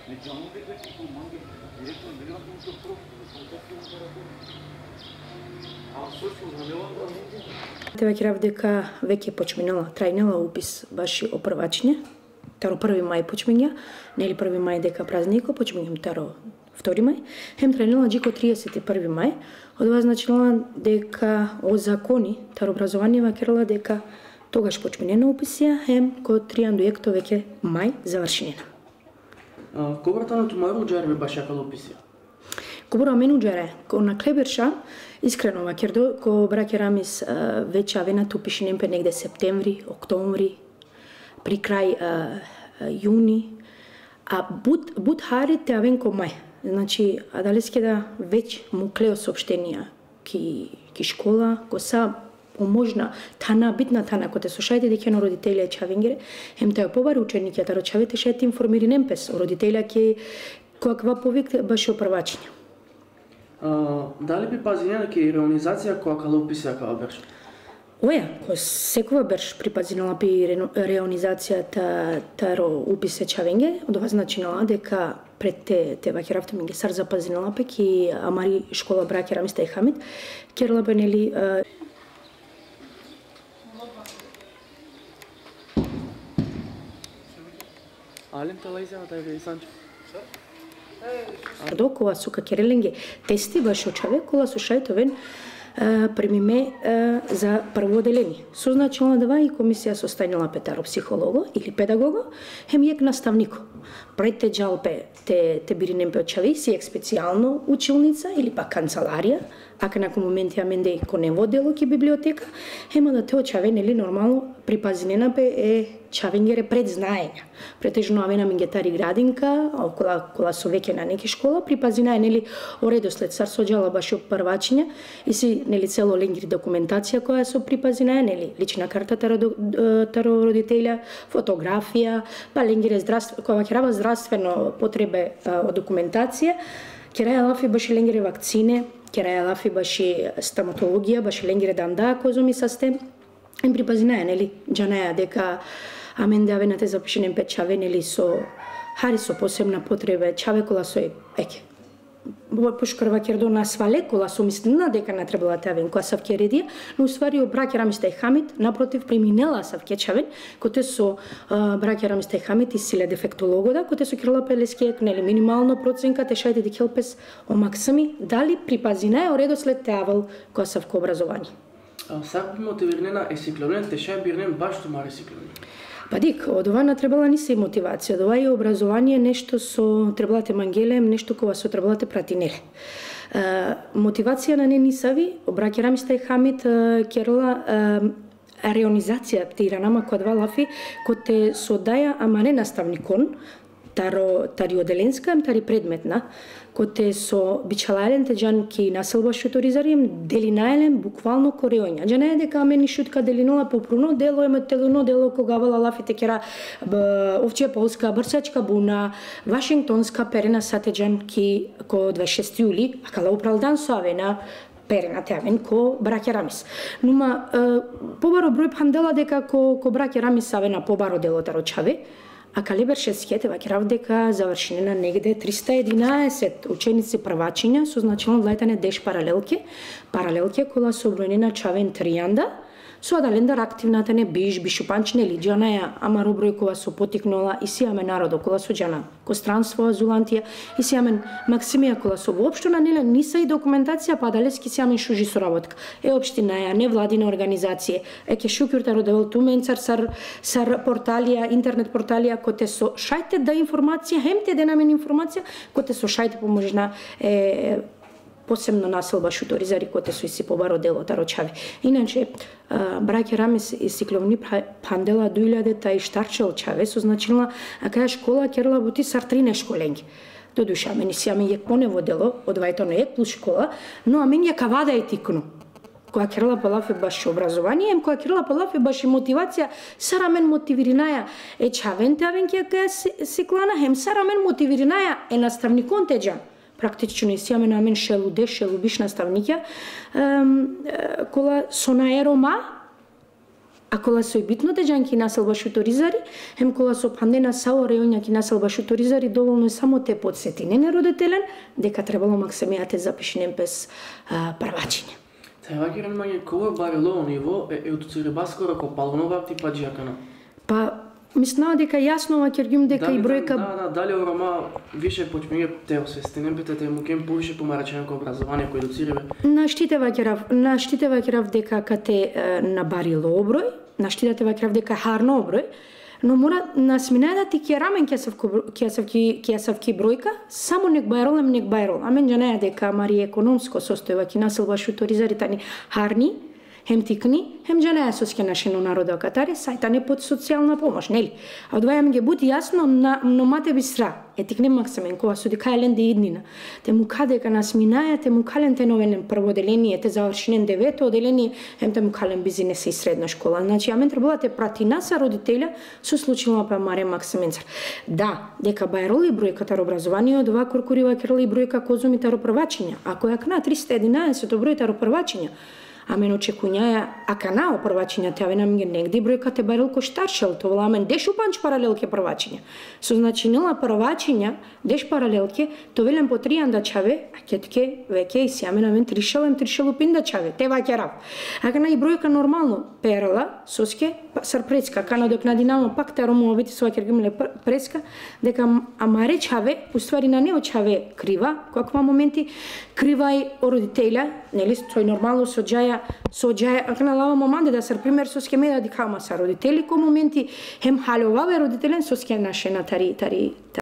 Те веќе дека веќе почминала, трајнала упис ваши опрвачиње. Таро 1 мај почмиња, нели 1 мај дека празнико, почмињам таро 2 мај. Хем трајнала джико 31 мај, од ова значила дека о закони таро образование вакерала дека тогаш почминена уписија, хем ко тријан дуекто веќе мај завршенена. Кобрата на тумару уџаре баш јакал уписија? Кобра мен уџаре, ко на Клеберша, искрено вакердо, ко браке Рамис веќе авенат упишенем пе негде септември, октомври, при крај јуни, а буд харите авен ко мај. Значи, адалеске да веќе му клео сообщенија ки школа, ко са поможна тана битна тана коте слушајте дека на родителја чавенгере, хем тај побари ученикија таро чавете шети информири немпес, родителја ке каква повик баш опрвачиња. Дали припазинена ке реонизација која кала уписија кала берш? Оја, кој секова берш припазинала пи реонизацијата таро уписе чавенге, од ова значинала дека пред те вакеравте минге сар запазинала пе ки амари школа браке Рамис тај Хамид, керла бенели Алем талајзава тај Санчо. Кога сука кереленге тести баш очаве, кола сушајтовен премиме за прво оделение. Созначила да и комисија состанила петаро психолого или педагого, хем јек наставнико. Пред те джалпе те биринем пе очави си ек специјално училница или па канцеларија, ака на моменти аменде ко не водело ки библиотека, хема да те очаве нели нормално припазинена пе чавенгере пред знаења. Претежно авена мингетари градинка, кола со веќе на неки школа, припазина е нели оредослед сар соđала баш опрвачиња и си нели цело ленгри документација која со припазина е нели лична карта таро родителја, фотографија, па ленгире која ќе здравствено потребе од документација, кераја лафи баш ленгире вакцине, кераја лафи баш стоматологија, баш ленгире данда козоми састе. Им припазина е нели џанаја дека аменде авената запишенем пет чаве нели со хари со посебна потребе чаве кола со еке. Пошкрва кердо на свале кола со мислина дека не требала тавен која савке редија, но уствари браке Рамис тај Хамид напротив преминела савке чавен, коте со браке Рамис тај Хамид и силе дефектологода, коте со кирла пелеске нели минимално проценка те шајде дека хелпес о максими дали припазина е оредослед теавал која савко образование. Сак би мотивирнена е сиклонен, те шај бирнен баш тумаре сиклонен. Па дик, од ова не требала ни се и мотивација, од ова и образование нешто со требалате мангелем, нешто кога со требалате пратинеле. Мотивација на не нисави, браке Рамис тај Хамид керла реонизација тиранама која два лафи, коте содаја ама не наставникон, тари оделенска, тари предметна, коте со бичалајлен теџан ки населба шуторизарием делинајлен буквално кореоња. Џана е дека мени шутка делинола попруно дело ема телуно дело кога вала лафите кера овчија полска брсачка буна вашингтонска перена сатеџан ки ко 26 јули, а кала управдан со авена перена теамен ко браке Рамис. Нума побаро број пандела дека ко браке Рамис авена побаро дело тарочаве. А калибер 6 вакерав дека завршенена негде 311 ученици првачиња со значилно лајтане деш паралелке кола со бројнена чавен тријанда, со адалендар активната не бишупанчне или џанаја, ама роброј која со потикнала и сијаме народо кола со џана, ко странство азулантија и сијамен Максимија кола со воопшто на неле ниса и документација па далески сијамен шужи со работка. Општинаја, невладина организација, ке шукјурта родел туменцар сар порталија, интернет порталија коте со шајте да информација, хемте да намен информација, коте со шајте поможна посебно населба шуторизари коте со иси побаро дело тарочави. Иначе браке Рамис и сикловни пандела 2000-та и штарчел чаве со значилна каја школа керла бути сар 13 школенги. До душа мени сијаме јек понево дело од вајто на јек плюс школа, но амен ја кавада е тикну. Која керла палафе баш образование, која керла палафе баш и мотивација, сара мен мотивиринаја е чавенте авен каја сиклана, хем сара мен мотивиринаја е наставникон теџа. Практично и сијаме на мен шелу биш наставникја, кола со наерома, А кола со битно дејањки насел баш уторизари, хем кола со пандена сао реоњаки насел баш уторизари, доволно е само те подсети. Не родителен, дека требало максимијате запишнем без правачиње. Треба ќе ремање кога барело ниво едуцира баскора ко палонова типа джакана. Па мислам дека јасно ќе гим дека и бројка дали орома више почмење те освестенем те му кен повише помарачено образование кој едуцираме. Наштитева керав дека кате набарило оброј, наштитева керав дека харно оброј, но мора насминајда ти керамен кјасавки бројка, само нек бајрол. Амен џанаја дека мари економско состојува ки насел баш уторизари тани харни, хем тикни, хем џанаја соске нашено народа катаре, сајта не под социјална помош, нели? А одвајам ге бути јасно но мате би сра. Етикне максимен кога со дека елен де иднина. Те му кадека насминаја, те му кален те новенен прво оделение, те завршенен девето оделение, хем те му кален бизнес и средна школа. Значи, амен требала те прати наса родителја со случилно па маре максименцар. Да, дека бајроли бројката образование од ова коркурива керли бројка козумите ропрвачиња. Ако ја кна 311 бројта ропрвачиња, амен очекуњаја, ака на опрвачиња те авенам ге негди бројкате барел ко штаршел, то вламен деш упанч паралелке првачиња. Со значинила првачиња, деш паралелке, то велем по 3 анда чаве, а кетке веќе и си амен тришел упинда чаве, те ваќе рав. Ака на и бројка нормално перала, соске, сарпреска, кана док на Динамо пак те ромовите со ваќе гимле преска, дека амаре чаве, уствари на нео чаве крива, каква моменти крива и родителја, нели, тој нормално со џаја, ако на лава моманде да сар пример со ске меда дикама са родители ко моменти хем халоваве родителен со ске наше на тари